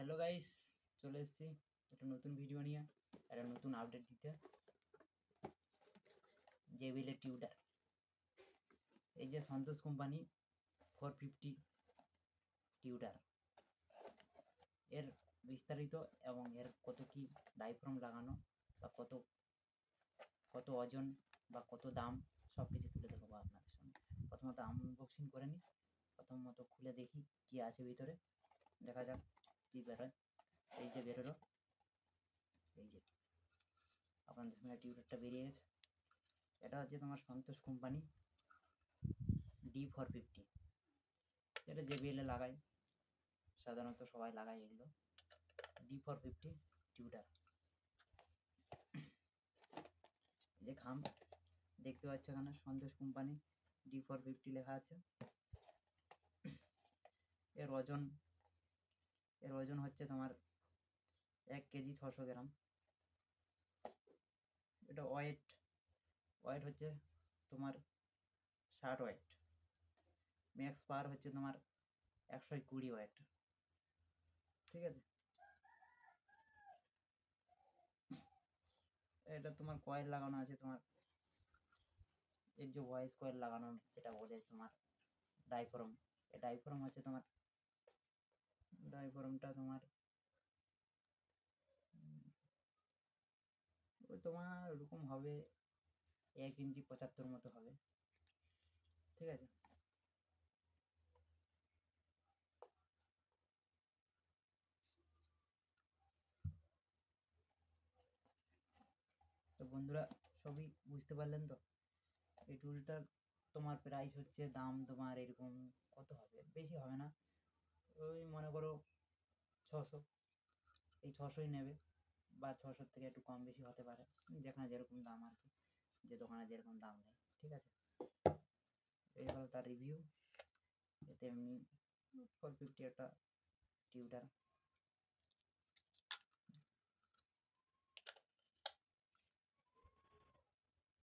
Hello guys, চলে এসেছি একটা নতুন ভিডিও নিয়ে, একটা নতুন আপডেট দিতে। জেবিএল টিউটার, এই যে সন্তোষ কোম্পানি 450 টিউটার, এর বিস্তারিত এবং এর কত কি ডাইফ্রাম লাগানো বা কত কত ওজন বা কত দাম সব কিছু তুলে ধরবো আপনাদের সামনে। প্রথমত আনবক্সিং করে নিই, প্রথমত খুলে দেখি কি আছে ভিতরে, দেখা যাক কি বেরোয়। এই যে বেরোলো, এই যে আপনাদের সামনে টিউটারটা বেরিয়ে গেছে। এটা হচ্ছে তোমার সন্তোষ কোম্পানি D450, এটা জেবিএলে লাগাই, সাধারণত সবাই লাগায় এগুলো। D450 টিউটার, এই যে খাম দেখতে পাচ্ছ এখানে সন্তোষ কোম্পানি D450 লেখা আছে। এর ওজন হচ্ছে তোমার 1 কেজি 600 গ্রাম। এটা ওয়েট হচ্ছে তোমার 60 ওয়েট, ম্যাক্স পাওয়ার হচ্ছে তোমার 120 ওয়েট, ঠিক আছে। এটা তোমার কয়েল লাগানো আছে, তোমার এর যে ভয়েস কয়েল লাগানো যেটা বলে তোমার ডাইফ্রাম, এই ডাইফ্রাম হচ্ছে তোমার ডাইফ্রামটা তোমার ওই তোমার ওরকম হবে 1 ইঞ্চি 75 মতো হবে, ঠিক আছে। তো বন্ধুরা সবই বুঝতে পারলেন তো। এই টুলটার তোমার প্রাইস হচ্ছে, দাম তোমার এরকম কত হবে, বেশি হবে না, ওই মনে করো 600, এই 600ই নেবে, বা 600 থেকে একটু কম বেশি হতে পারে, যেখানে যেরকম দাম আর কি, যে দোকানে যেরকম দাম নেয়, ঠিক আছে। এই হলো তার রিভিউ। এতে এমনি 450 একটা টিউটার